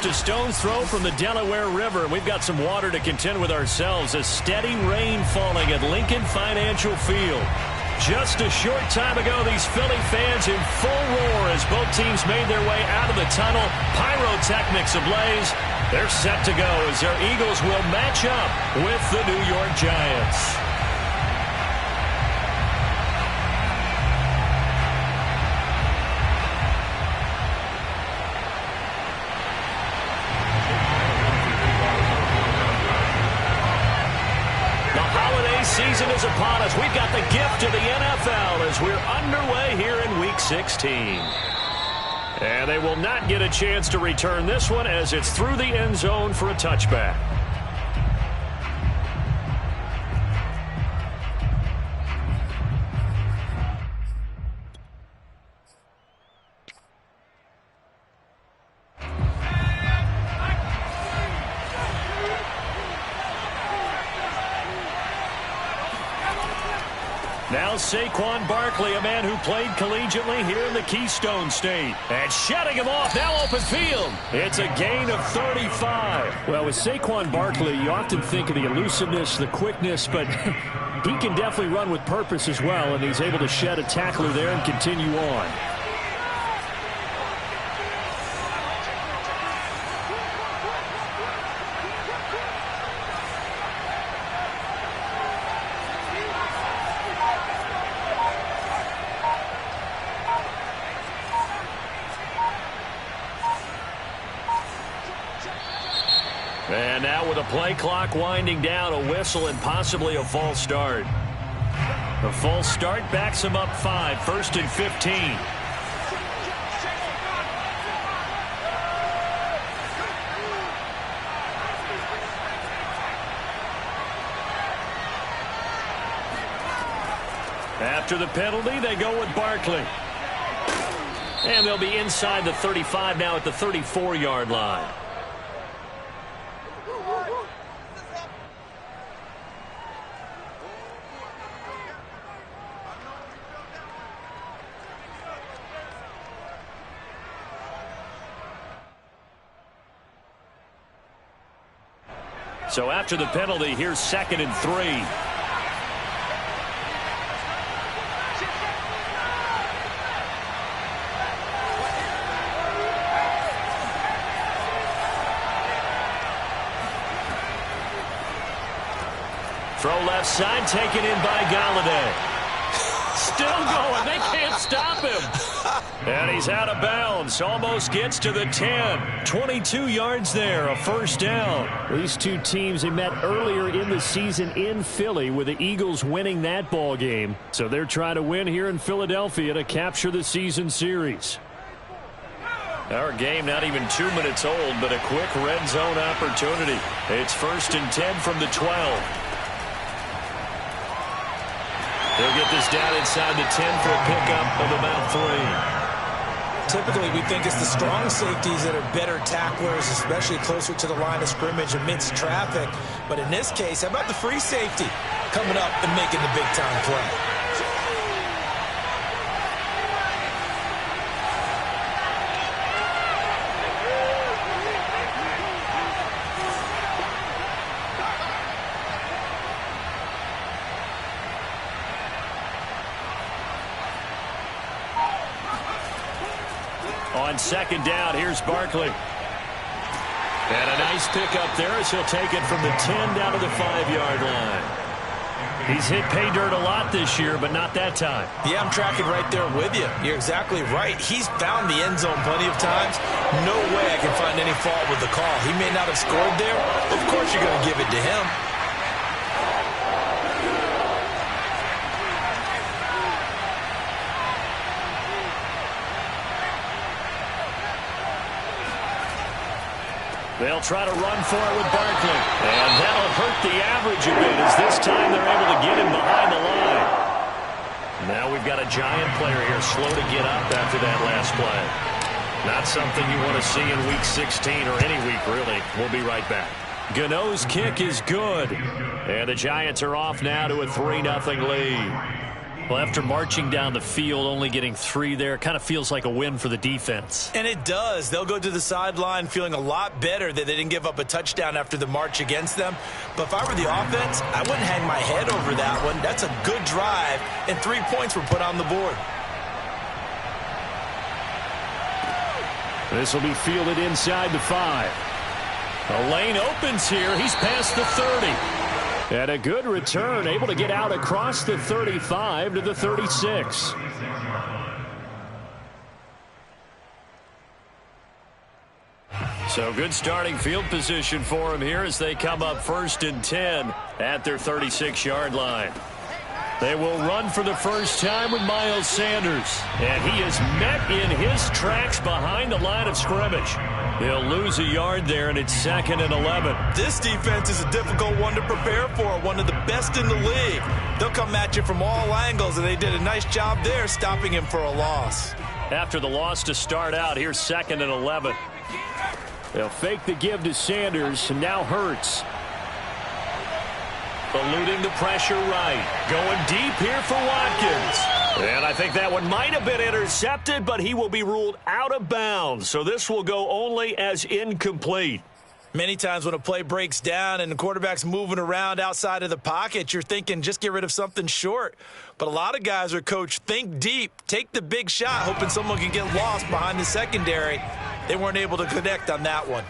just a stone's throw from the Delaware River. We've got some water to contend with ourselves. A steady rain falling at Lincoln Financial Field. Just a short time ago, these Philly fans in full roar as both teams made their way out of the tunnel. Pyrotechnics ablaze. They're set to go as their Eagles will match up with the New York Giants. Season is upon us. We've got the gift of the NFL as we're underway here in Week 16. And they will not get a chance to return this one as it's through the end zone for a touchback. Now Saquon Barkley, a man who played collegiately here in the Keystone State. And shutting him off, now open field. It's a gain of 35. Well, with Saquon Barkley, you often think of the elusiveness, the quickness, but he can definitely run with purpose as well, and he's able to shed a tackler there and continue on. And now with a play clock winding down, a whistle and possibly a false start. The false start backs him up 5, 1st and 15. After the penalty, they go with Barkley. And they'll be inside the 35 now at the 34-yard line. So after the penalty, here's 2nd and 3. Throw left side, taken in by Galladay. Still going. They can't stop him. And he's out of bounds. Almost gets to the 10. 22 yards there, a first down. These two teams, they met earlier in the season in Philly with the Eagles winning that ball game. So they're trying to win here in Philadelphia to capture the season series. Our game not even 2 minutes old, but a quick red zone opportunity. It's 1st and 10 from the 12. They'll get this down inside the 10 for a pickup of about 3. Typically, we think it's the strong safeties that are better tacklers, especially closer to the line of scrimmage amidst traffic. But in this case, how about the free safety coming up and making the big-time play? On 2nd down, here's Barkley. And a nice pickup there as he'll take it from the 10 down to the 5-yard line. He's hit pay dirt a lot this year, but not that time. Yeah, I'm tracking right there with you. You're exactly right. He's found the end zone plenty of times. No way I can find any fault with the call. He may not have scored there. Of course you're going to give it to him. They'll try to run for it with Barkley. And that'll hurt the average a bit as this time they're able to get him behind the line. Now we've got a Giant player here slow to get up after that last play. Not something you want to see in Week 16 or any week, really. We'll be right back. Gano's kick is good. And the Giants are off now to a 3-0 lead. Well, after marching down the field, only getting 3 there, kind of feels like a win for the defense. And it does. They'll go to the sideline feeling a lot better that they didn't give up a touchdown after the march against them. But if I were the offense, I wouldn't hang my head over that one. That's a good drive, and 3 points were put on the board. This will be fielded inside the 5. The lane opens here. He's past the 30. And a good return, able to get out across the 35 to the 36. So good starting field position for him here as they come up 1st and 10 at their 36-yard line. They will run for the first time with Miles Sanders. And he is met in his tracks behind the line of scrimmage. He'll lose a yard there, and it's 2nd and 11. This defense is a difficult one to prepare for, one of the best in the league. They'll come at you from all angles, and they did a nice job there stopping him for a loss. After the loss to start out, here's 2nd and 11. They'll fake the give to Sanders, and now Hurts. Eluding the pressure right. Going deep here for Watkins. And I think that one might have been intercepted, but he will be ruled out of bounds. So this will go only as incomplete. Many times when a play breaks down and the quarterback's moving around outside of the pocket, you're thinking just get rid of something short. But a lot of guys are coached, think deep, take the big shot, hoping someone can get lost behind the secondary. They weren't able to connect on that one.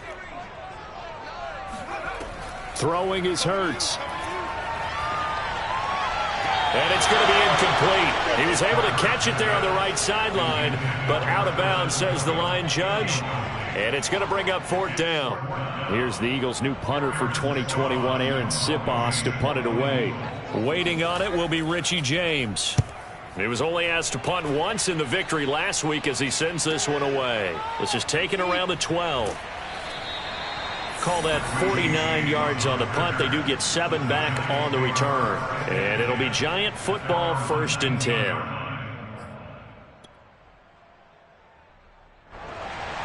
Throwing is Hurts. And it's going to be incomplete. He was able to catch it there on the right sideline, but out of bounds, says the line judge. And it's going to bring up 4th down. Here's the Eagles' new punter for 2021, Aaron Sipos, to punt it away. Waiting on it will be Richie James. He was only asked to punt once in the victory last week as he sends this one away. This is taken around the 12. Call that 49 yards on the punt. They do get 7 back on the return. And it'll be Giant football, 1st and 10.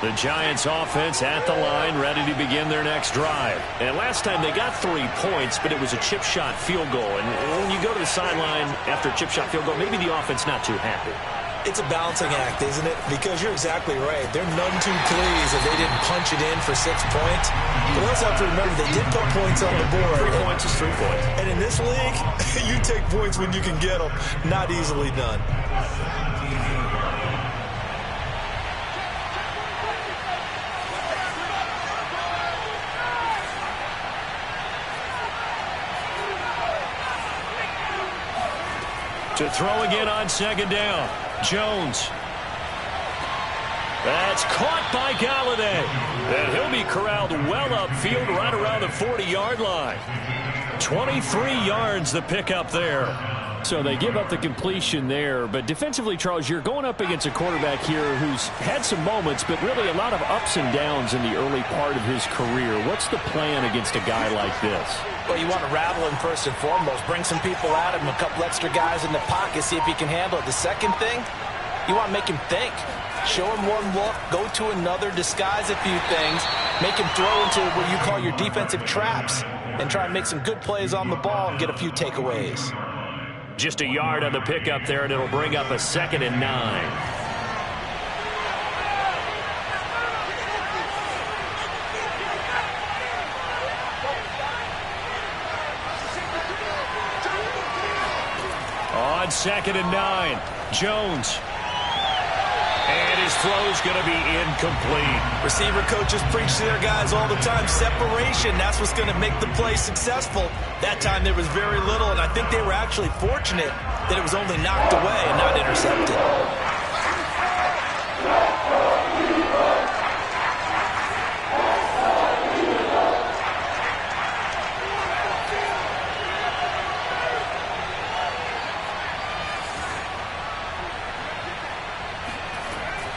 The Giants offense at the line, ready to begin their next drive. And last time they got 3 points, but it was a chip shot field goal. And when you go to the sideline after a chip shot field goal, maybe the offense not too happy. It's a balancing act, isn't it? Because you're exactly right. They're none too pleased that they didn't punch it in for 6 points. But we also have to remember they did put points on the board. 3 points is 3 points. And in this league, you take points when you can get them. Not easily done. To throw again on 2nd down. Jones. That's caught by Galladay. And he'll be corralled well upfield right around the 40-yard line. 23 yards the pickup there. So they give up the completion there. But defensively, Charles, you're going up against a quarterback here who's had some moments, but really a lot of ups and downs in the early part of his career. What's the plan against a guy like this? Well, you want to rattle him first and foremost. Bring some people at him, a couple extra guys in the pocket, see if he can handle it. The second thing, you want to make him think. Show him one look, go to another, disguise a few things, make him throw into what you call your defensive traps, and try and make some good plays on the ball and get a few takeaways. Just a yard on the pickup there, and it'll bring up a 2nd and 9. On 2nd and 9, Jones. And his throw is going to be incomplete. Receiver coaches preach to their guys all the time. Separation, that's what's going to make the play successful. That time there was very little, and I think they were actually fortunate that it was only knocked away and not intercepted.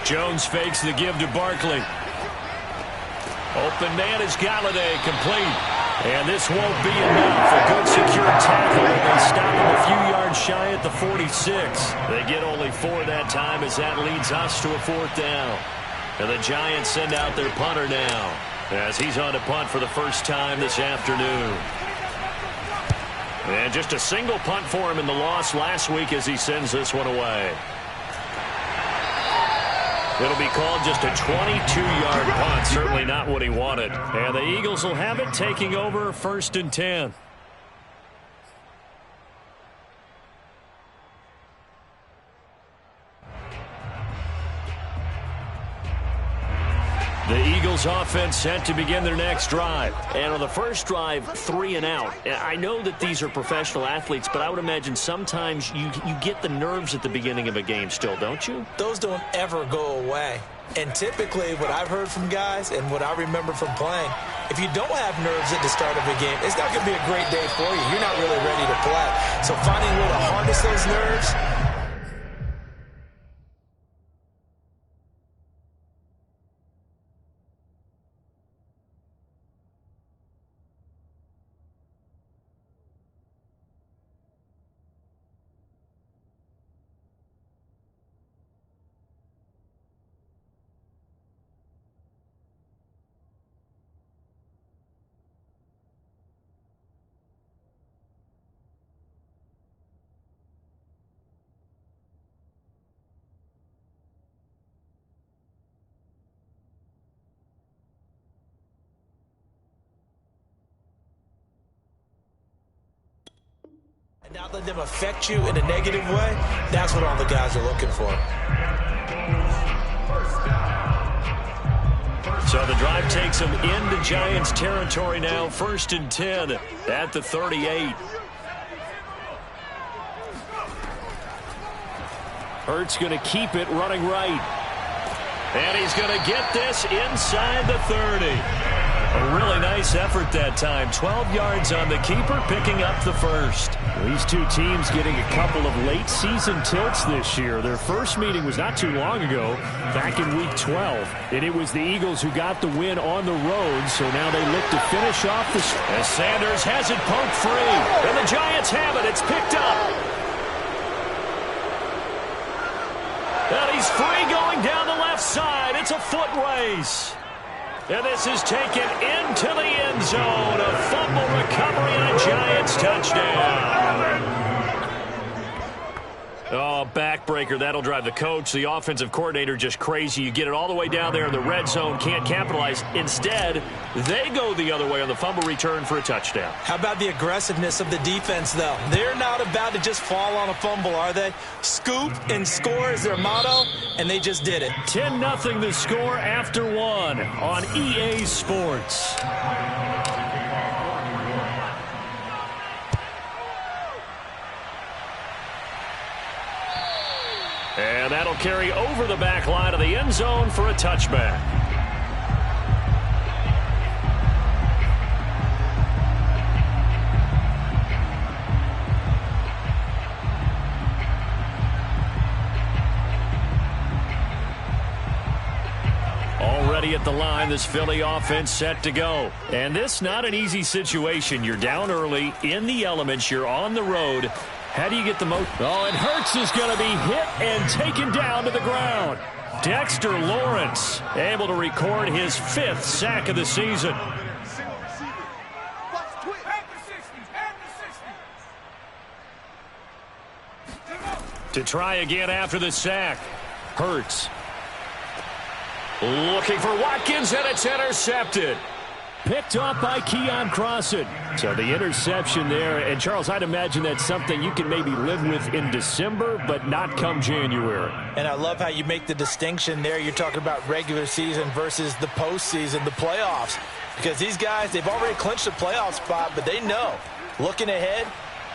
Jones fakes the give to Barkley. Open man is Galladay, complete. And this won't be enough. A good secure tackle, and they stop him a few yards shy at the 46. They get only 4 that time as that leads us to a 4th down. And the Giants send out their punter now as he's on to punt for the first time this afternoon. And just a single punt for him in the loss last week as he sends this one away. It'll be called just a 22-yard punt. Certainly not what he wanted. And the Eagles will have it, taking over 1st and 10. The Eagles offense set to begin their next drive. And on the first drive, 3 and out. I know that these are professional athletes, but I would imagine sometimes you get the nerves at the beginning of a game still, don't you? Those don't ever go away. And typically what I've heard from guys and what I remember from playing, if you don't have nerves at the start of a game, it's not going to be a great day for you. You're not really ready to play. So finding a way to harness those nerves. And not let them affect you in a negative way, that's what all the guys are looking for. So the drive takes them into Giants territory now. 1st and 10 at the 38. Hurts going to keep it running right. And he's going to get this inside the 30. A really nice effort that time. 12 yards on the keeper, picking up the first. These two teams getting a couple of late-season tilts this year. Their first meeting was not too long ago, back in Week 12. And it was the Eagles who got the win on the road, so now they look to finish off this. As Sanders has it poked free, and the Giants have it. It's picked up. And he's free going down the left side. It's a foot race. And this is taken into the end zone. A fumble recovery and a Giants touchdown. Oh, backbreaker. That'll drive the coach, the offensive coordinator, just crazy. You get it all the way down there in the red zone, can't capitalize. Instead, they go the other way on the fumble return for a touchdown. How about the aggressiveness of the defense, though? They're not about to just fall on a fumble, are they? Scoop and score is their motto, and they just did it. 10-0 the score after one on EA Sports. And that'll carry over the back line of the end zone for a touchback. Already at the line, this Philly offense set to go. And this not an easy situation. You're down early, in the elements, you're on the road. How do you get the most? Oh, and Hurts is going to be hit and taken down to the ground. Dexter Lawrence able to record his 5th sack of the season. To try again after the sack. Hurts. Looking for Watkins, and it's intercepted. Picked off by Keon Crossan. So the interception there. And, Charles, I'd imagine that's something you can maybe live with in December, but not come January. And I love how you make the distinction there. You're talking about regular season versus the postseason, the playoffs. Because these guys, they've already clinched a playoff spot, but they know, looking ahead,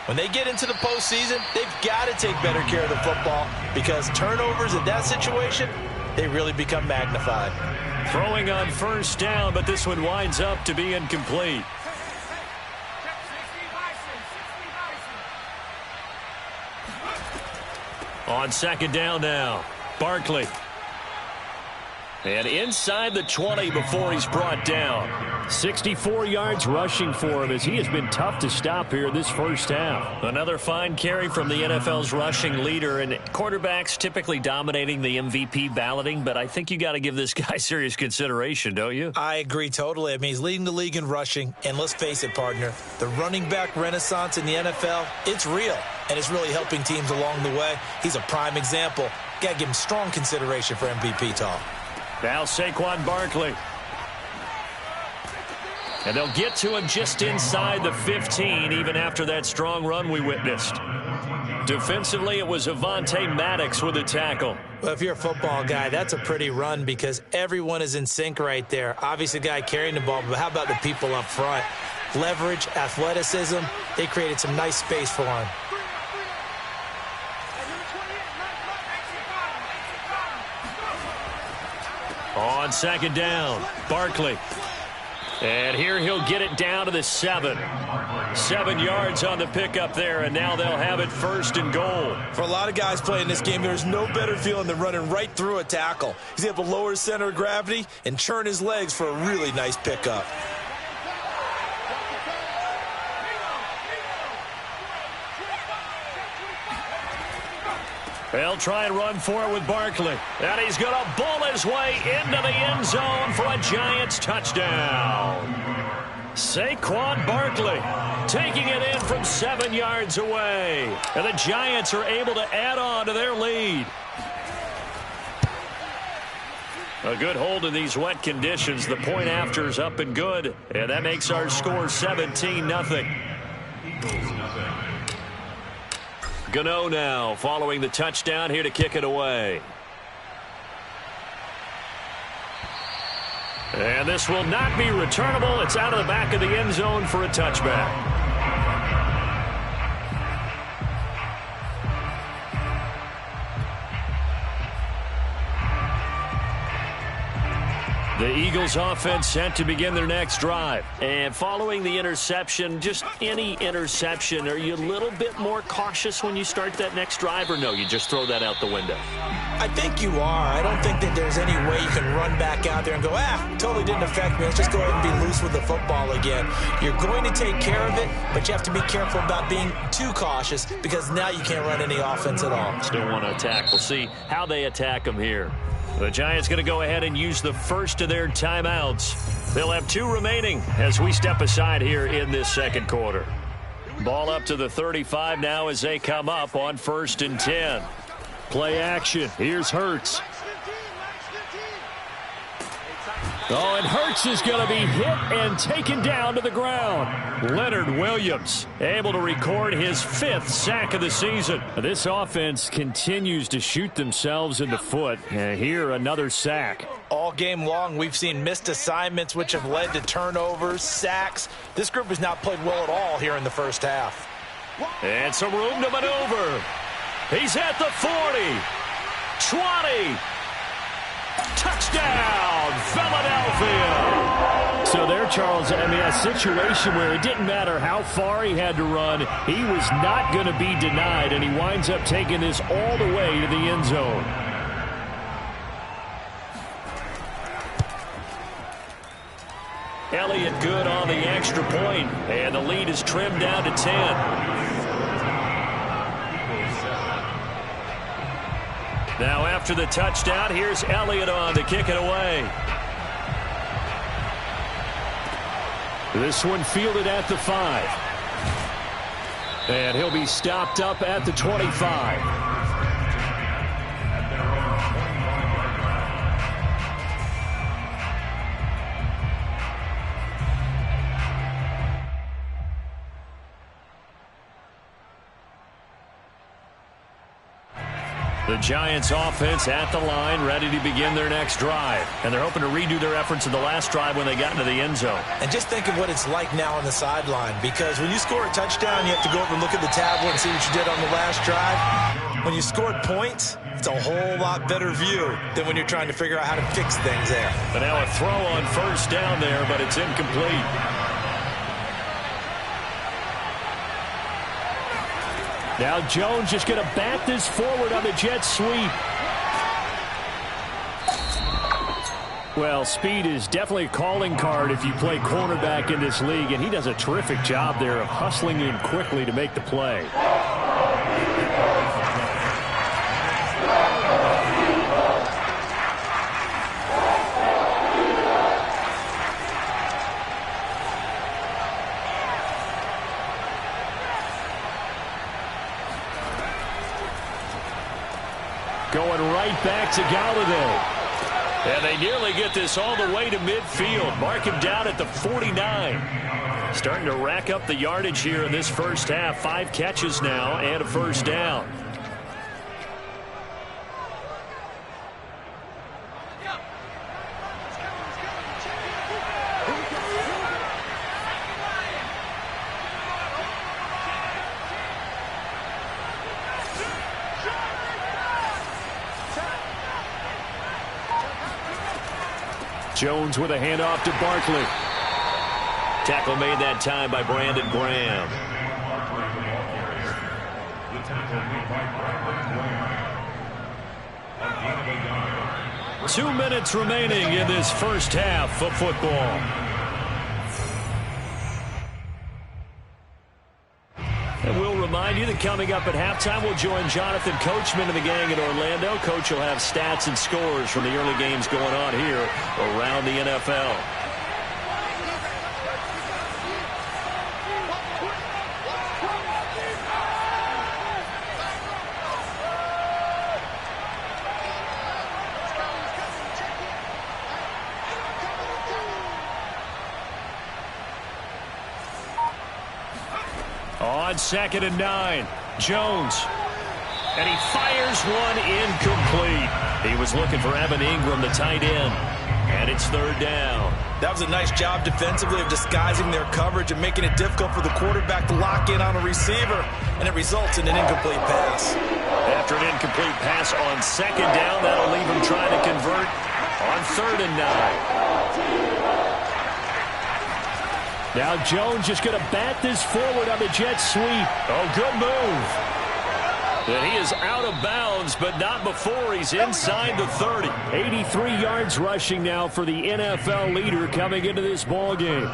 when they get into the postseason, they've got to take better care of the football because turnovers in that situation, they really become magnified. Throwing on first down, but this one winds up to be incomplete. On second down now, Barkley. And inside the 20 before he's brought down. 64 yards rushing for him as he has been tough to stop here in this first half. Another fine carry from the NFL's rushing leader, and quarterbacks typically dominating the MVP balloting, but I think you got to give this guy serious consideration, don't you? I agree totally. I mean, he's leading the league in rushing, and let's face it, partner, the running back renaissance in the NFL, it's real, and it's really helping teams along the way. He's a prime example. Got to give him strong consideration for MVP talk. Now Saquon Barkley. And they'll get to him just inside the 15, even after that strong run we witnessed. Defensively, it was Avonte Maddox with a tackle. Well, if you're a football guy, that's a pretty run because everyone is in sync right there. Obviously, the guy carrying the ball, but how about the people up front? Leverage, athleticism, they created some nice space for him. On second down, Barkley. And here he'll get it down to the 7. 7 yards on the pickup there, and now they'll have it first and goal. For a lot of guys playing this game, there's no better feeling than running right through a tackle. He's able to lower his center of gravity and churn his legs for a really nice pickup. They'll try and run for it with Barkley. And he's going to bull his way into the end zone for a Giants touchdown. Saquon Barkley taking it in from 7 yards away. And the Giants are able to add on to their lead. A good hold in these wet conditions. The point after is up and good. And that makes our score 17-0. Gano now following the touchdown here to kick it away. And this will not be returnable. It's out of the back of the end zone for a touchback. The Eagles offense set to begin their next drive. And following the interception, just any interception, are you a little bit more cautious when you start that next drive, or no, you just throw that out the window? I think you are. I don't think that there's any way you can run back out there and go, totally didn't affect me. Let's just go ahead and be loose with the football again. You're going to take care of it, but you have to be careful about being too cautious because now you can't run any offense at all. Still want to attack. We'll see how they attack them here. The Giants going to go ahead and use the first of their timeouts. They'll have 2 remaining as we step aside here in this second quarter. Ball up to the 35 now as they come up on 1st and 10. Play action. Here's Hurts. Oh, and Hurts is going to be hit and taken down to the ground. Leonard Williams able to record his 5th sack of the season. This offense continues to shoot themselves in the foot. And here, another sack. All game long, we've seen missed assignments, which have led to turnovers, sacks. This group has not played well at all here in the first half. And some room to maneuver. He's at the 40, 20. Touchdown, Philadelphia. So there, Charles, I mean, a situation where it didn't matter how far he had to run, he was not going to be denied, and he winds up taking this all the way to the end zone. Elliott good on the extra point, and the lead is trimmed down to 10. Now after the touchdown, here's Elliott on to kick it away. This one fielded at the 5. And he'll be stopped up at the 25. The Giants offense at the line, ready to begin their next drive. And they're hoping to redo their efforts in the last drive when they got into the end zone. And just think of what it's like now on the sideline, because when you score a touchdown, you have to go over and look at the tablet and see what you did on the last drive. When you scored points, it's a whole lot better view than when you're trying to figure out how to fix things there. But now a throw on first down there, but it's incomplete. Now Jones just going to bat this forward on the jet sweep. Well, speed is definitely a calling card if you play cornerback in this league, and he does a terrific job there of hustling in quickly to make the play. Going right back to Golladay. And they nearly get this all the way to midfield. Mark him down at the 49. Starting to rack up the yardage here in this first half. 5 catches now and a first down. Jones with a handoff to Barkley. Tackle made that time by Brandon Graham. Two minutes remaining in this first half of football. And we'll remind you that coming up at halftime, we'll join Jonathan Coachman and the gang in Orlando. Coach will have stats and scores from the early games going on here around the NFL. On 2nd and 9, Jones. And he fires one incomplete. He was looking for Evan Ingram, the tight end. And it's 3rd down. That was a nice job defensively of disguising their coverage and making it difficult for the quarterback to lock in on a receiver. And it results in an incomplete pass. After an incomplete pass on 2nd down, that'll leave him trying to convert on 3rd and 9. Now Jones just going to bat this forward on the jet sweep. Oh, good move. And he is out of bounds, but not before he's inside the 30. 83 yards rushing now for the NFL leader coming into this ball game.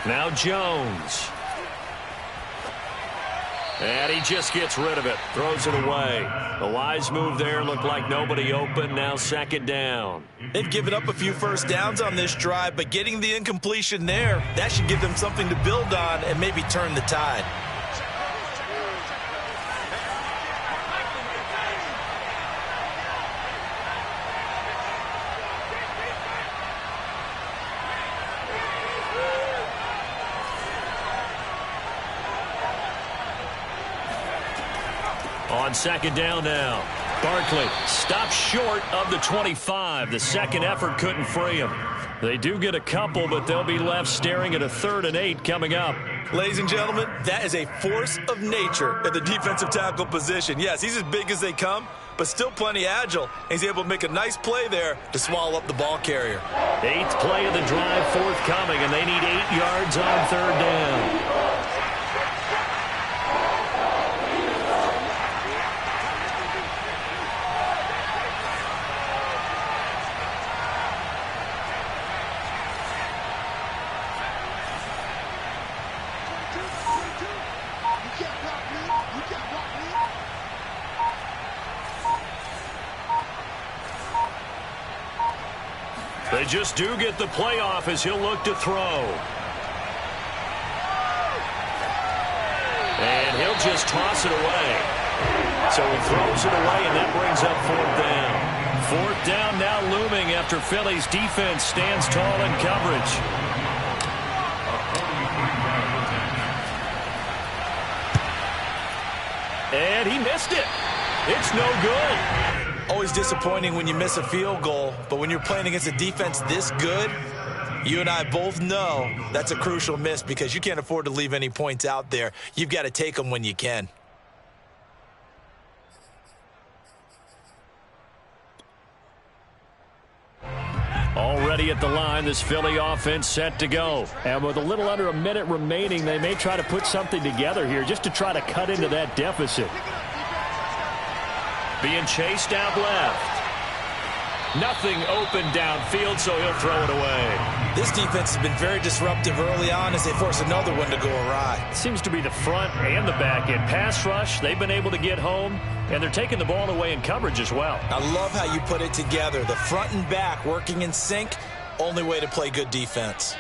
Now Jones. And he just gets rid of it. Throws it away. A wise move there. Looked like nobody open. Now 2nd down. They've given up a few first downs on this drive, but getting the incompletion there, that should give them something to build on and maybe turn the tide. On 2nd down now. Barkley stops short of the 25. The second effort couldn't free him. They do get a couple, but they'll be left staring at a 3rd and 8 coming up. Ladies and gentlemen, that is a force of nature at the defensive tackle position. Yes, he's as big as they come, but still plenty agile. He's able to make a nice play there to swallow up the ball carrier. 8th play of the drive forthcoming, and they need 8 yards on 3rd down. They just do get the playoff as he'll look to throw. And he'll just toss it away. So he throws it away, and that brings up 4th down. 4th down now looming after Philly's defense stands tall in coverage. And he missed it. It's no good. Always disappointing when you miss a field goal, but when you're playing against a defense this good, you and I both know that's a crucial miss because you can't afford to leave any points out there. You've got to take them when you can. Already at the line, this Philly offense set to go. And with a little under a minute remaining, they may try to put something together here just to try to cut into that deficit. Being chased out left. Nothing open downfield, so he'll throw it away. This defense has been very disruptive early on as they force another one to go awry. Seems to be the front and the back end. Pass rush, they've been able to get home, and they're taking the ball away in coverage as well. I love how you put it together. The front and back working in sync, only way to play good defense.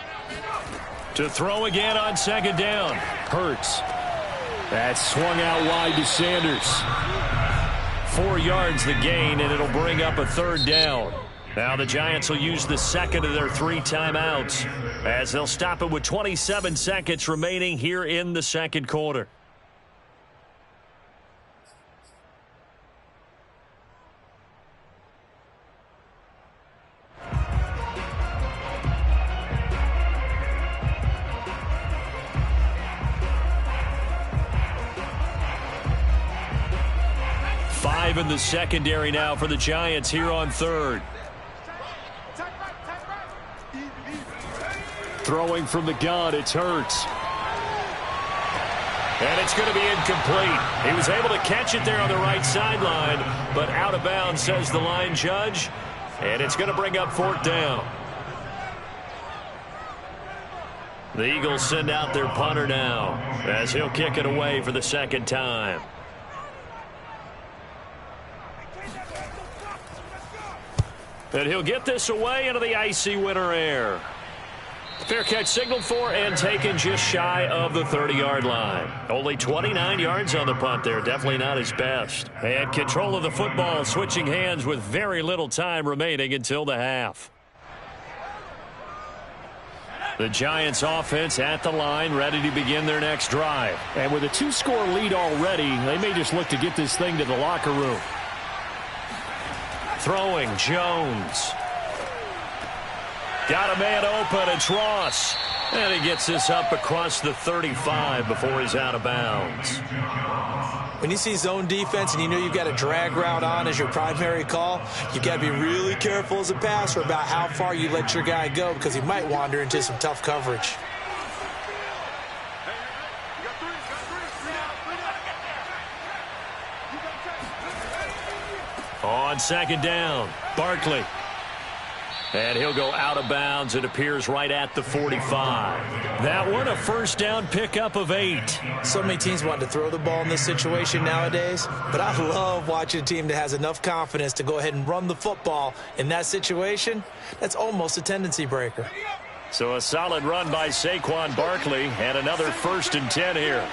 To throw again on second down. Hurts. That swung out wide to Sanders. 4 yards the gain, and it'll bring up a third down. Now the Giants will use the second of their 3 timeouts as they'll stop it with 27 seconds remaining here in the second quarter. In the secondary now for the Giants here on third. Throwing from the gun, it's Hurts. And it's going to be incomplete. He was able to catch it there on the right sideline, but out of bounds, says the line judge. And it's going to bring up fourth down. The Eagles send out their punter now as he'll kick it away for the second time. And he'll get this away into the icy winter air. Fair catch signaled for and taken just shy of the 30-yard line. Only 29 yards on the punt there. Definitely not his best. And control of the football, switching hands with very little time remaining until the half. The Giants offense at the line, ready to begin their next drive. And with a 2-score lead already, they may just look to get this thing to the locker room. Throwing, Jones. Got a man open, it's Ross. And he gets this up across the 35 before he's out of bounds. When you see zone defense and you know you've got a drag route on as your primary call, you've got to be really careful as a passer about how far you let your guy go because he might wander into some tough coverage. On second down, Barkley. And he'll go out of bounds. It appears right at the 45. That one, a first down pickup of 8. So many teams want to throw the ball in this situation nowadays, but I love watching a team that has enough confidence to go ahead and run the football in that situation. That's almost a tendency breaker. So a solid run by Saquon Barkley and another 1st and 10 here.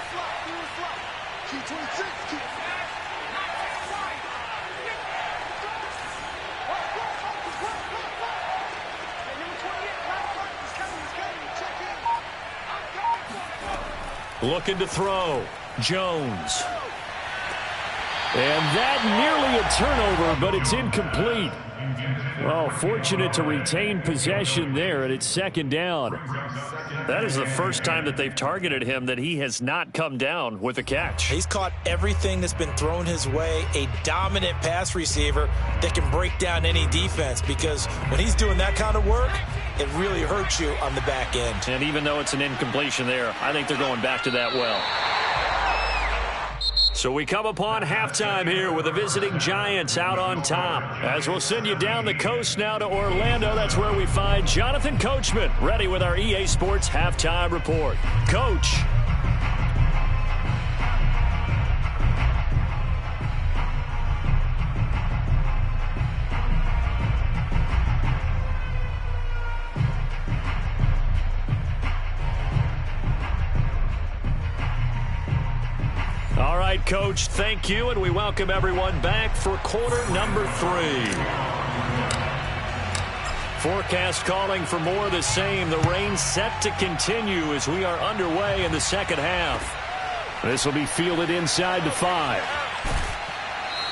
Looking to throw. Jones. And that nearly a turnover, but it's incomplete. Well, fortunate to retain possession there, and it's second down. That is the first time that they've targeted him that he has not come down with a catch. He's caught everything that's been thrown his way, a dominant pass receiver that can break down any defense, because when he's doing that kind of work, it really hurts you on the back end. And even though it's an incompletion there, I think they're going back to that well. So we come upon halftime here with the visiting Giants out on top. As we'll send you down the coast now to Orlando, that's where we find Jonathan Coachman, ready with our EA Sports Halftime Report. Coach. All right, Coach, thank you, and we welcome everyone back for quarter number 3. Forecast calling for more of the same. The rain set to continue as we are underway in the second half. This will be fielded inside the 5.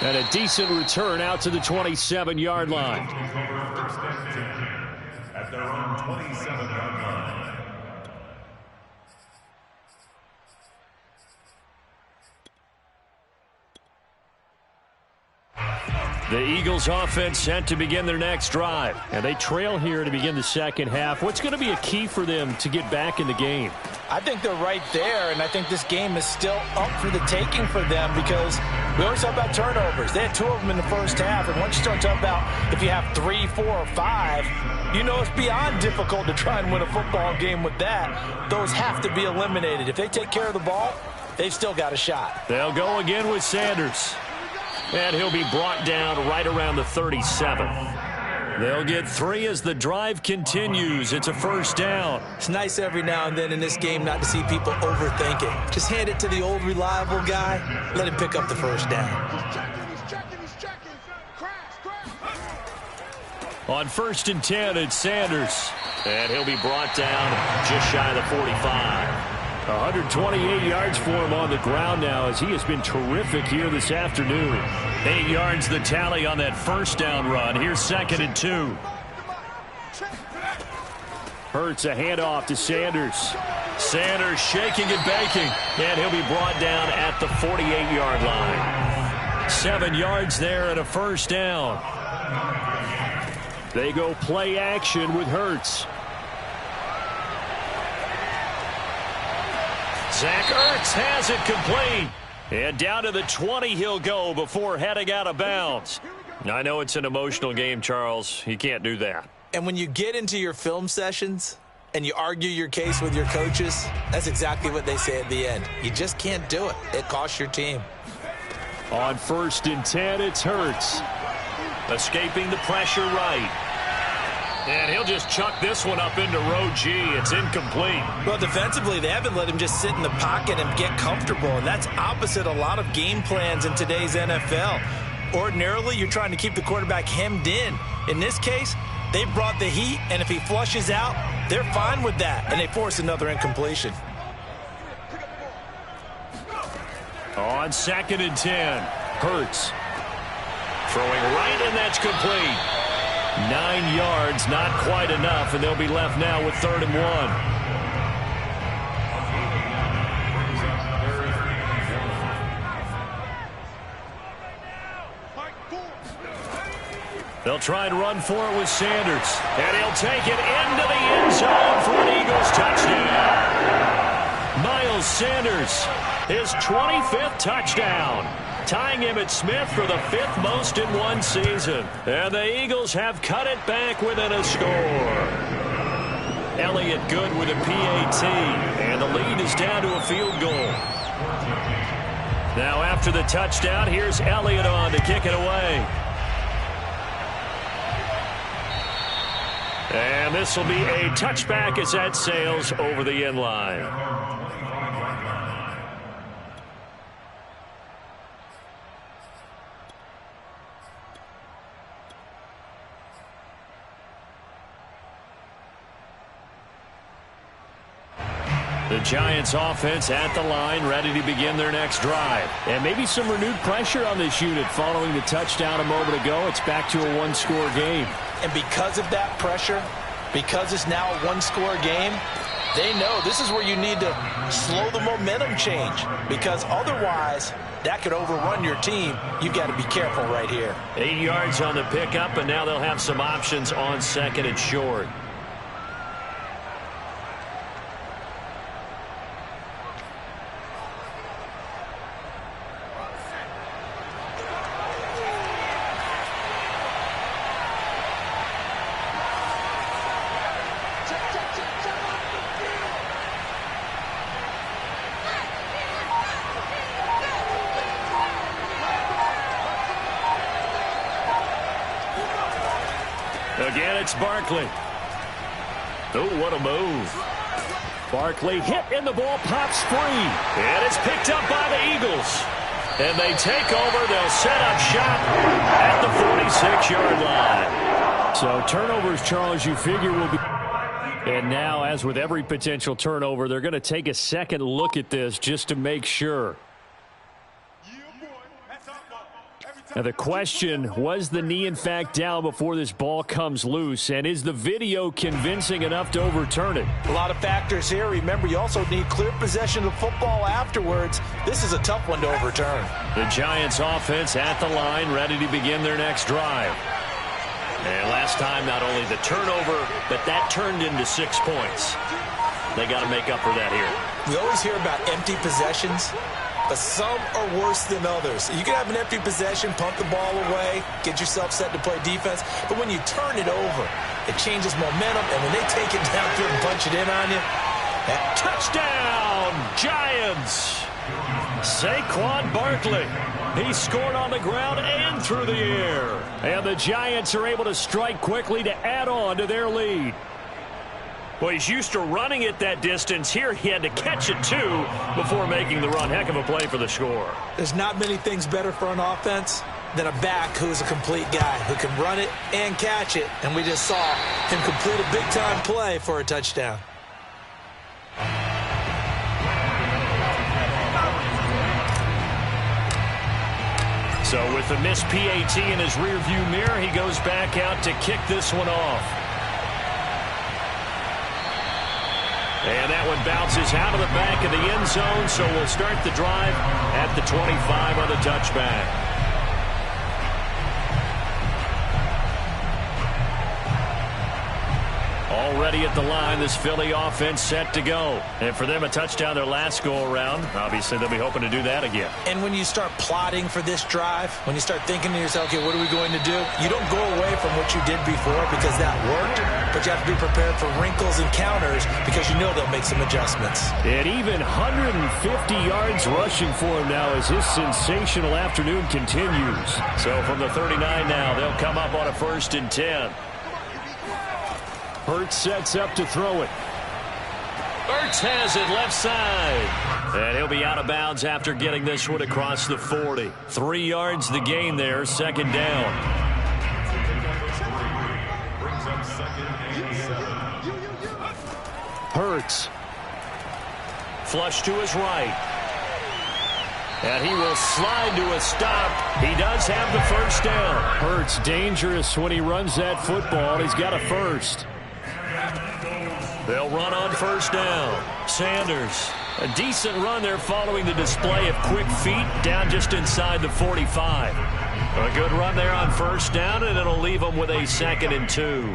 And a decent return out to the 27-yard line. At their own 27-yard line. The Eagles offense set to begin their next drive. And they trail here to begin the second half. What's going to be a key for them to get back in the game? I think they're right there, and I think this game is still up for the taking for them because we always talk about turnovers. They had 2 of them in the first half, and once you start talking about if you have 3, 4, or 5, you know it's beyond difficult to try and win a football game with that. Those have to be eliminated. If they take care of the ball, they've still got a shot. They'll go again with Sanders. And he'll be brought down right around the 37. They'll get 3 as the drive continues. It's a first down. It's nice every now and then in this game not to see people overthinking. Just hand it to the old reliable guy. Let him pick up the first down. On 1st and 10, it's Sanders. And he'll be brought down just shy of the 45. 128 yards for him on the ground now as he has been terrific here this afternoon. 8 yards the tally on that first down run. Here's 2nd and 2. Hurts a handoff to Sanders. Sanders shaking and baking. And he'll be brought down at the 48-yard line. 7 yards there and a first down. They go play action with Hurts. Zach Ertz has it complete. And down to the 20 he'll go before heading out of bounds. I know it's an emotional game, Charles. You can't do that. And when you get into your film sessions and you argue your case with your coaches, that's exactly what they say at the end. You just can't do it. It costs your team. On 1st and 10, it's Hurts. Escaping the pressure right. And he'll just chuck this one up into row G. It's incomplete. Well, defensively, they haven't let him just sit in the pocket and get comfortable, and that's opposite a lot of game plans in today's NFL. Ordinarily, you're trying to keep the quarterback hemmed in. In this case, they brought the heat, and if he flushes out, they're fine with that, and they force another incompletion. On 2nd and 10, Hurts. Throwing right, and that's complete. 9 yards, not quite enough, and they'll be left now with 3rd and 1. They'll try and run for it with Sanders. And he'll take it into the end zone for an Eagles touchdown. Miles Sanders, his 25th touchdown. Tying him at Smith for the 5th most in one season. And the Eagles have cut it back within a score. Elliott good with a PAT. And the lead is down to a field goal. Now after the touchdown, here's Elliott on to kick it away. And this will be a touchback as that sails over the end line. The Giants offense at the line, ready to begin their next drive. And maybe some renewed pressure on this unit following the touchdown a moment ago. It's back to a one-score game. And because of that pressure, because it's now a one-score game, they know this is where you need to slow the momentum change. Because otherwise, that could overrun your team. You've got to be careful right here. 8 yards on the pickup, and now they'll have some options on 2nd and short. Again, it's Barkley. Oh, what a move. Barkley hit and the ball pops free. And it's picked up by the Eagles. And they take over. They'll set up shop at the 46-yard line. So turnovers, Charles, you figure will be. And now, as with every potential turnover, they're going to take a second look at this just to make sure. Now the question, was the knee in fact down before this ball comes loose? And is the video convincing enough to overturn it? A lot of factors here. Remember, you also need clear possession of the football afterwards. This is a tough one to overturn. The Giants offense at the line, ready to begin their next drive. And last time, not only the turnover, but that turned into 6 points. They got to make up for that here. We always hear about empty possessions, but some are worse than others. You can have an empty possession, punt the ball away, get yourself set to play defense, but when you turn it over, it changes momentum, and when they take it down here and punch it in on you, touchdown, Giants! Saquon Barkley. He scored on the ground and through the air. And the Giants are able to strike quickly to add on to their lead. Well, he's used to running it that distance. Here he had to catch it, too, before making the run. Heck of a play for the score. There's not many things better for an offense than a back who's a complete guy who can run it and catch it. And we just saw him complete a big-time play for a touchdown. So with the missed PAT in his rearview mirror, he goes back out to kick this one off. And that one bounces out of the back of the end zone, so we'll start the drive at the 25 on the touchback. Already at the line, this Philly offense set to go. And for them, a touchdown their last go-around. Obviously, they'll be hoping to do that again. And when you start plotting for this drive, when you start thinking to yourself, okay, what are we going to do? You don't go away from what you did before because that worked, but you have to be prepared for wrinkles and counters because you know they'll make some adjustments. And even 150 yards rushing for him now as his sensational afternoon continues. So from the 39 now, they'll come up on a 1st and 10. Hurts sets up to throw it. Hurts has it left side. And he'll be out of bounds after getting this one across the 40. 3 yards the gain there, 2nd down. Hurts. Flush to his right. And he will slide to a stop. He does have the 1st down. Hurts dangerous when he runs that football. He's got a 1st. They'll run on 1st down. Sanders. A decent run there following the display of quick feet down just inside the 45. A good run there on 1st down, and it'll leave them with a 2nd and 2.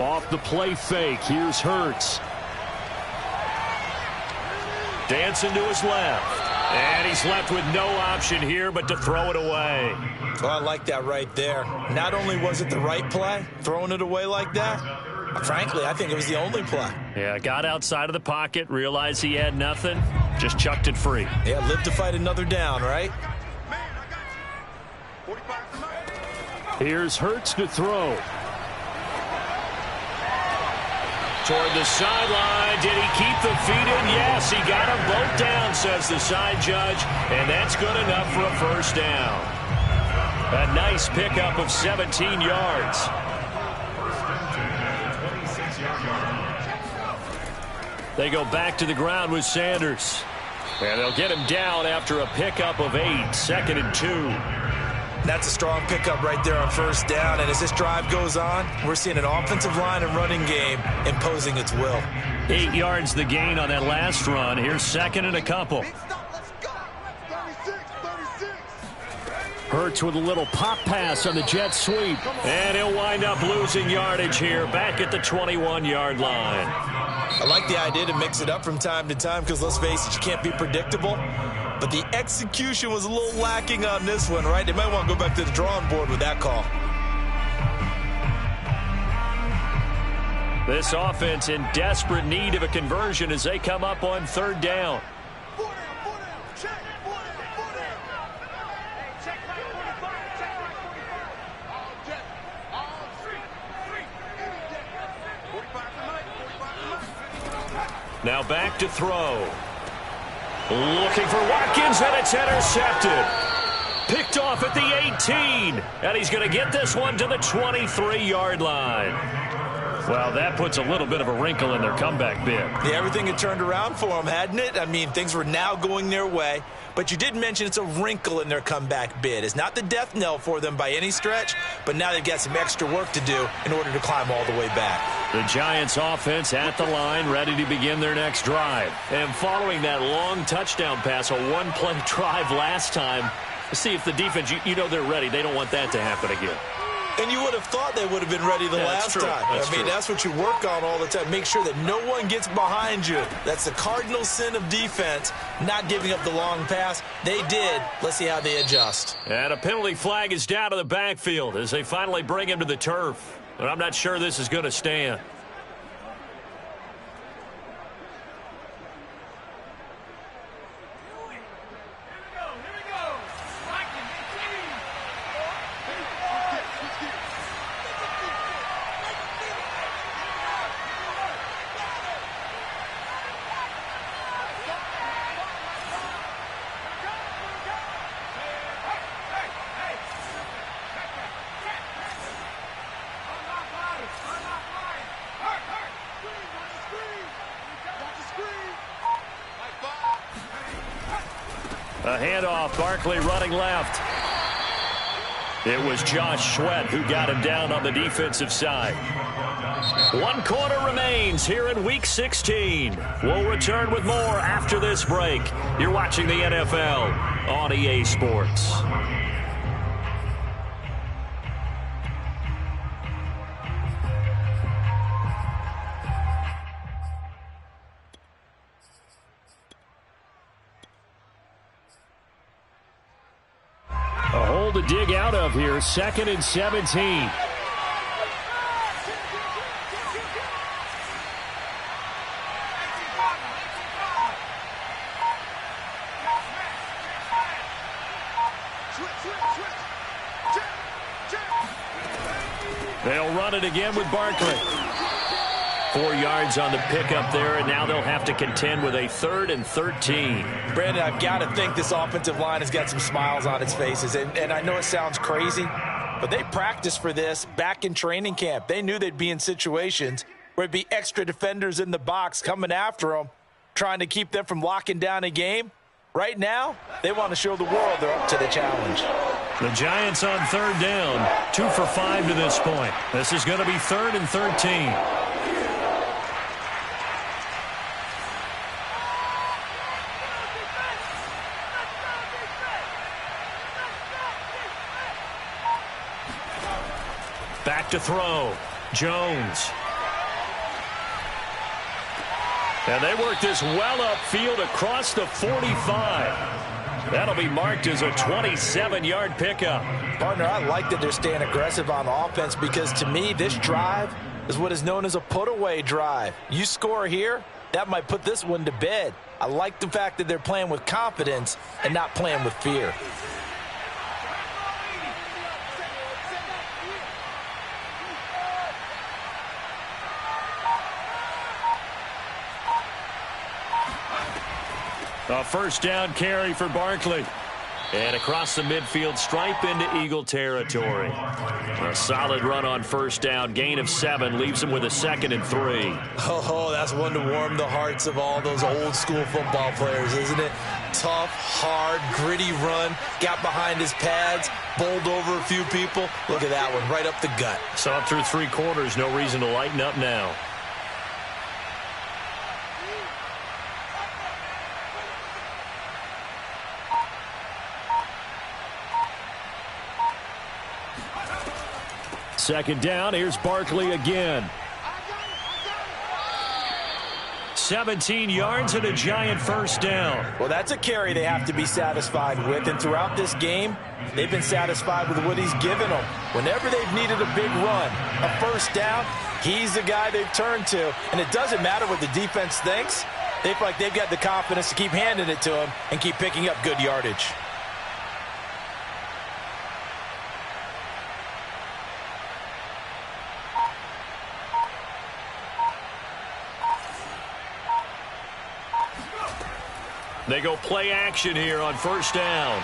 Off the play fake. Here's Hurts. Dancing to his left. And he's left with no option here but to throw it away. Well, I like that right there. Not only was it the right play, throwing it away like that, frankly, I think it was the only play. Yeah, got outside of the pocket, realized he had nothing, just chucked it free. Yeah, live to fight another down, right? Here's Hurts to throw. Toward the sideline. Did he keep the feet in? Yes, he got them both down, says the side judge. And that's good enough for a 1st down. A nice pickup of 17 yards. They go back to the ground with Sanders. And they'll get him down after a pickup of 8. 2nd and 2. That's a strong pickup right there on 1st down. And as this drive goes on, we're seeing an offensive line and running game imposing its will. 8 yards the gain on that last run. Here's 2nd and a couple. Hurts with a little pop pass on the jet sweep. And he'll wind up losing yardage here back at the 21-yard line. I like the idea to mix it up from time to time because, let's face it, you can't be predictable. But the execution was a little lacking on this one, right? They might want to go back to the drawing board with that call. This offense in desperate need of a conversion as they come up on 3rd down. Now back to throw. Looking for Watkins, and it's intercepted. Picked off at the 18. And he's going to get this one to the 23-yard line. Well, that puts a little bit of a wrinkle in their comeback bid. Yeah, everything had turned around for them, hadn't it? I mean, things were now going their way. But you did mention it's a wrinkle in their comeback bid. It's not the death knell for them by any stretch, but now they've got some extra work to do in order to climb all the way back. The Giants offense at the line, ready to begin their next drive. And following that long touchdown pass, a one-play drive last time, see if the defense, you know they're ready. They don't want that to happen again. And you would have thought they would have been ready the last time. I mean, that's what you work on all the time. Make sure that no one gets behind you. That's the cardinal sin of defense, not giving up the long pass. They did. Let's see how they adjust. And a penalty flag is down to the backfield as they finally bring him to the turf. But I'm not sure this is going to stand. A handoff, Barkley running left. It was Josh Sweat who got him down on the defensive side. 1 quarter remains here in Week 16. We'll return with more after this break. You're watching the NFL on EA Sports. A hole to dig out of here, 2nd and 17. They'll run it again with Barkley. 4 yards on the pickup there, and now they'll have to contend with a 3rd and 13. Brandon, I've got to think this offensive line has got some smiles on its faces. And I know it sounds crazy, but they practiced for this back in training camp. They knew they'd be in situations where it'd be extra defenders in the box coming after them, trying to keep them from locking down a game. Right now, they want to show the world they're up to the challenge. The Giants on 3rd down, 2 for 5 to this point. This is going to be 3rd and 13. Back to throw. Jones. And they work this well upfield across the 45. That'll be marked as a 27-yard pickup. Partner, I like that they're staying aggressive on offense because, to me, this drive is what is known as a put-away drive. You score here, that might put this one to bed. I like the fact that they're playing with confidence and not playing with fear. A 1st down carry for Barkley. And across the midfield stripe into Eagle territory. A solid run on 1st down. Gain of 7 leaves him with a 2nd and 3. Oh, that's one to warm the hearts of all those old school football players, isn't it? Tough, hard, gritty run. Got behind his pads, bowled over a few people. Look at that one, right up the gut. Saw it through 3 quarters. No reason to lighten up now. Second down, here's Barkley again. 17 yards and a Giant 1st down. Well, that's a carry they have to be satisfied with, and throughout this game, they've been satisfied with what he's given them. Whenever they've needed a big run, a 1st down, he's the guy they've turned to, and it doesn't matter what the defense thinks. They feel like they've got the confidence to keep handing it to him and keep picking up good yardage. They go play action here on 1st down.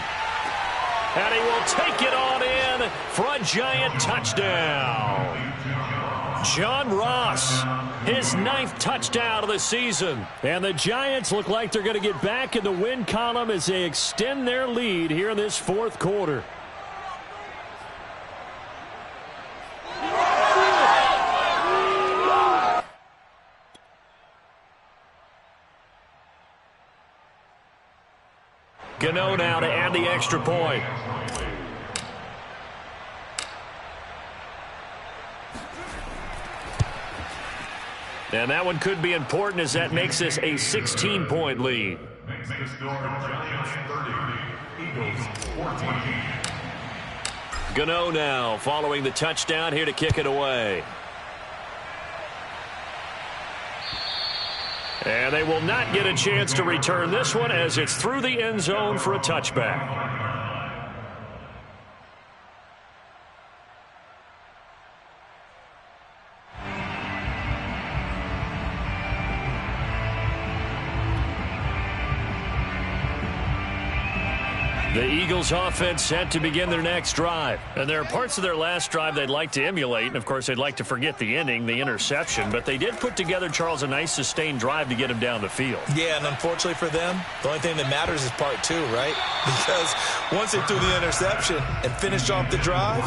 And he will take it on in for a Giant touchdown. John Ross, his 9th touchdown of the season. And the Giants look like they're going to get back in the win column as they extend their lead here in this 4th quarter. Gano now to add the extra point. And that one could be important as that makes this a 16-point lead. Makes the score Giants 30, Eagles 14. Gano now following the touchdown here to kick it away. And they will not get a chance to return this one as it's through the end zone for a touchback. The Eagles offense set to begin their next drive. And there are parts of their last drive they'd like to emulate. And, of course, they'd like to forget the ending, the interception. But they did put together, Charles, a nice sustained drive to get him down the field. Yeah, and unfortunately for them, the only thing that matters is part 2, right? Because once they threw the interception and finished off the drive,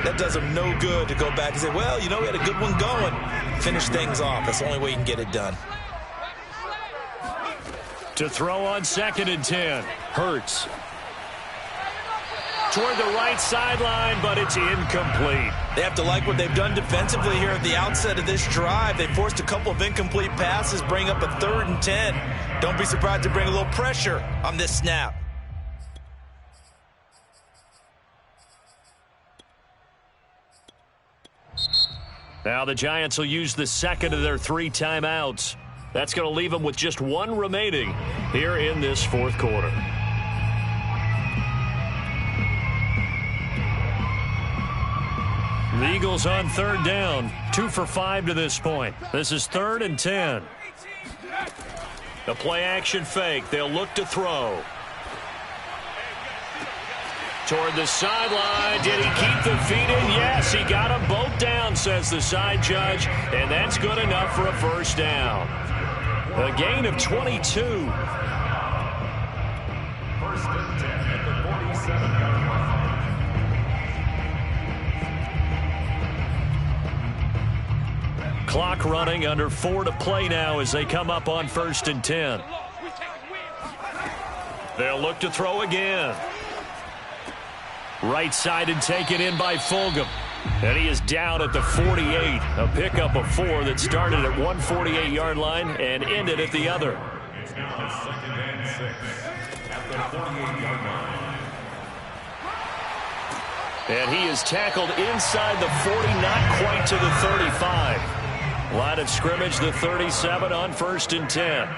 that does them no good to go back and say, well, you know, we had a good one going. Finish things off. That's the only way you can get it done. To throw on 2nd and 10, Hurts. Toward the right sideline, but it's incomplete. They have to like what they've done defensively here at the outset of this drive. They forced a couple of incomplete passes, bring up a 3rd and 10. Don't be surprised to bring a little pressure on this snap. Now the Giants will use the 2nd of their 3 timeouts. That's going to leave them with just 1 remaining here in this 4th quarter. The Eagles on 3rd down, 2 for 5 to this point. This is 3rd and 10. The play action fake. They'll look to throw. Toward the sideline. Did he keep the feet in? Yes, he got them both down, says the side judge. And that's good enough for a 1st down. A gain of 22. 1st and 10 at the 47-yard line. Clock running, under 4 to play now as they come up on 1st and 10. They'll look to throw again. Right side and taken in by Fulgham. And he is down at the 48. A pickup of 4 that started at 148-yard line and ended at the other. It's now 2nd and 6 at the 48-yard line. And he is tackled inside the 40, not quite to the 35. Line of scrimmage, the 37 on 1st and 10.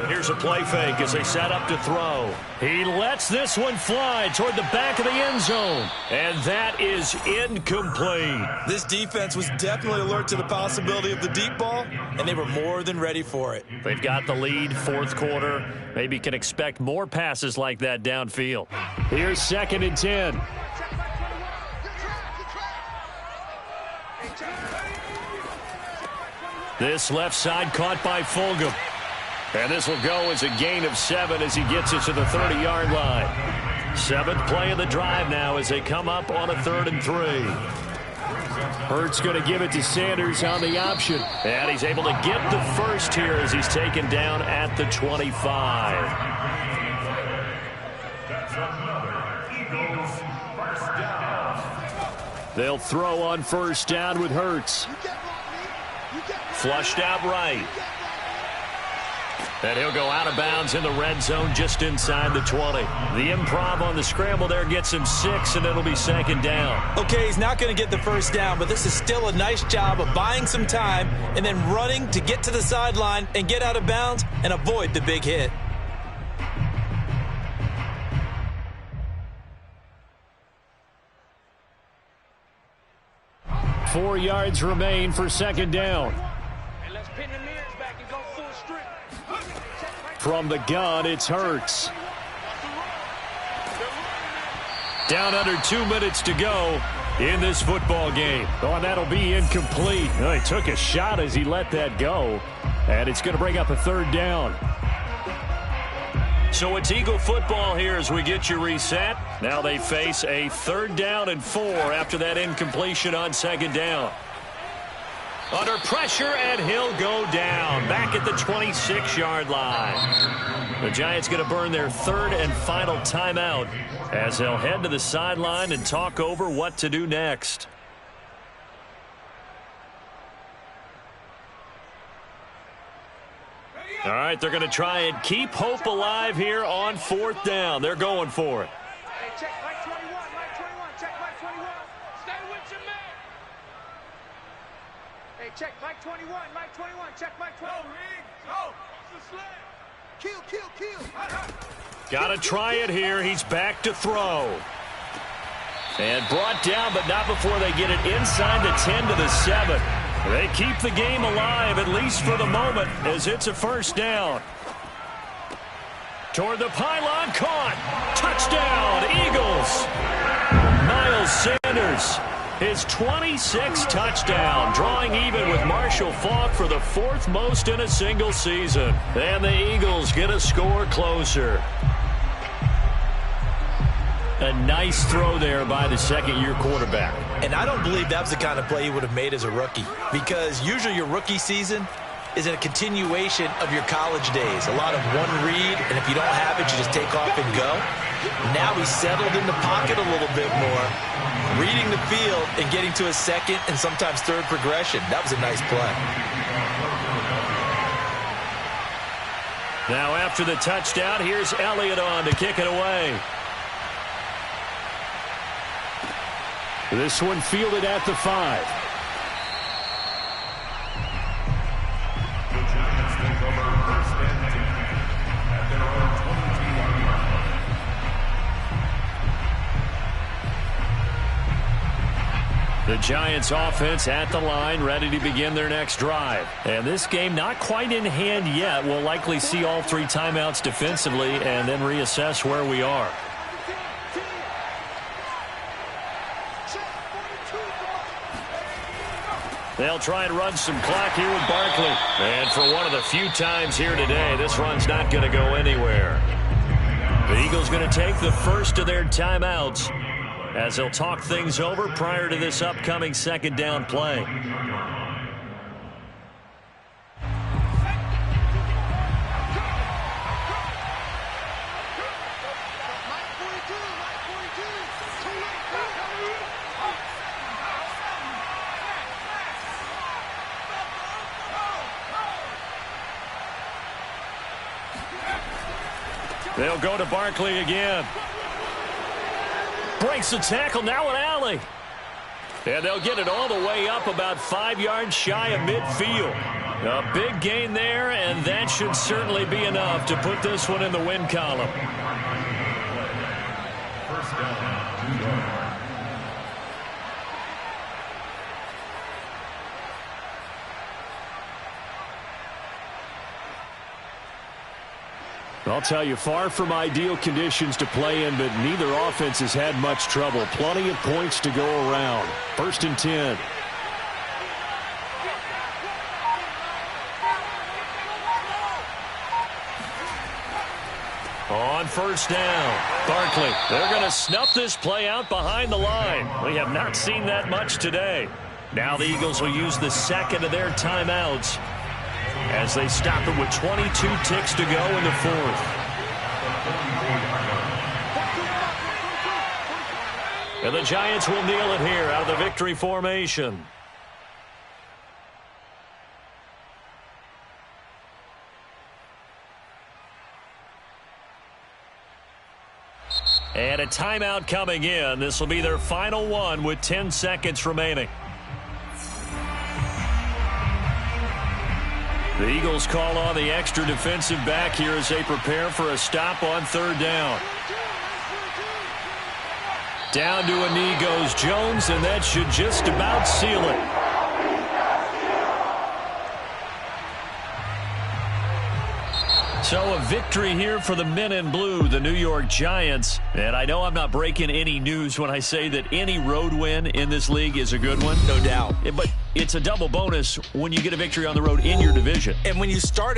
Here's a play fake as they set up to throw. He lets this one fly toward the back of the end zone. And that is incomplete. This defense was definitely alert to the possibility of the deep ball, and they were more than ready for it. They've got the lead, 4th quarter. Maybe can expect more passes like that downfield. Here's 2nd and 10. This left side caught by Fulgham. And this will go as a gain of 7 as he gets it to the 30-yard line. 7th play of the drive now as they come up on a 3rd and 3. Hurts going to give it to Sanders on the option. And he's able to get the 1st here as he's taken down at the 25. That's another Eagles 1st down. They'll throw on 1st down with Hurts. Flushed out right. And he'll go out of bounds in the red zone just inside the 20. The improv on the scramble there gets him 6, and it'll be 2nd down. Okay, he's not going to get the 1st down, but this is still a nice job of buying some time and then running to get to the sideline and get out of bounds and avoid the big hit. Four yards remain for 2nd down. From the gun, it's Hurts. Down under 2 minutes to go in this football game. Oh, and that'll be incomplete. Oh, he took a shot as he let that go, and it's going to bring up a third down. So it's Eagle football here as we get you reset. Now they face a 3rd down and 4 after that incompletion on 2nd down. Under pressure, and he'll go down back at the 26-yard line. The Giants going to burn their 3rd and final timeout as they'll head to the sideline and talk over what to do next. All right, they're going to try and keep hope alive here on 4th down. They're going for it. Hey, check Mike 21, Mike 21, check Mike 21. Stay with your man. Hey, check Mike 21, Mike 21, check Mike 21. Go, kill. Got to try it here. He's back to throw. And brought down, but not before they get it inside the 10 to the 7. They keep the game alive, at least for the moment, as it's a 1st down. Toward the pylon, caught. Touchdown, Eagles. Miles Sanders, his 26th touchdown, drawing even with Marshall Faulk for the 4th most in a single season. And the Eagles get a score closer. A nice throw there by the 2nd-year quarterback. And I don't believe that was the kind of play he would have made as a rookie, because usually your rookie season is a continuation of your college days. A lot of one read, and if you don't have it, you just take off and go. Now he's settled in the pocket a little bit more, reading the field and getting to a 2nd and sometimes 3rd progression. That was a nice play. Now after the touchdown, here's Elliott on to kick it away. This one fielded at the 5. The Giants take over 1st and 10 at their own 22-yard line. The Giants offense at the line, ready to begin their next drive. And this game not quite in hand yet. We'll likely see all 3 timeouts defensively and then reassess where we are. They'll try and run some clock here with Barkley. And for one of the few times here today, this run's not going to go anywhere. The Eagles going to take the first of their timeouts as they'll talk things over prior to this upcoming 2nd down play. They'll go to Barkley again. Breaks the tackle, now an alley. And they'll get it all the way up about 5 yards shy of midfield. A big gain there, and that should certainly be enough to put this one in the win column. 1st down, 2 yards. I'll tell you, far from ideal conditions to play in, but neither offense has had much trouble. Plenty of points to go around. 1st and 10. On 1st down, Barkley. They're going to snuff this play out behind the line. We have not seen that much today. Now the Eagles will use the 2nd of their timeouts as they stop it with 22 ticks to go in the 4th. And the Giants will kneel it here out of the victory formation. And a timeout coming in. This will be their final one with 10 seconds remaining. The Eagles call on the extra defensive back here as they prepare for a stop on 3rd down. Down to a knee goes Jones, and that should just about seal it. So a victory here for the men in blue, the New York Giants. And I know I'm not breaking any news when I say that any road win in this league is a good one. No doubt. But it's a double bonus when you get a victory on the road in your division. And when you start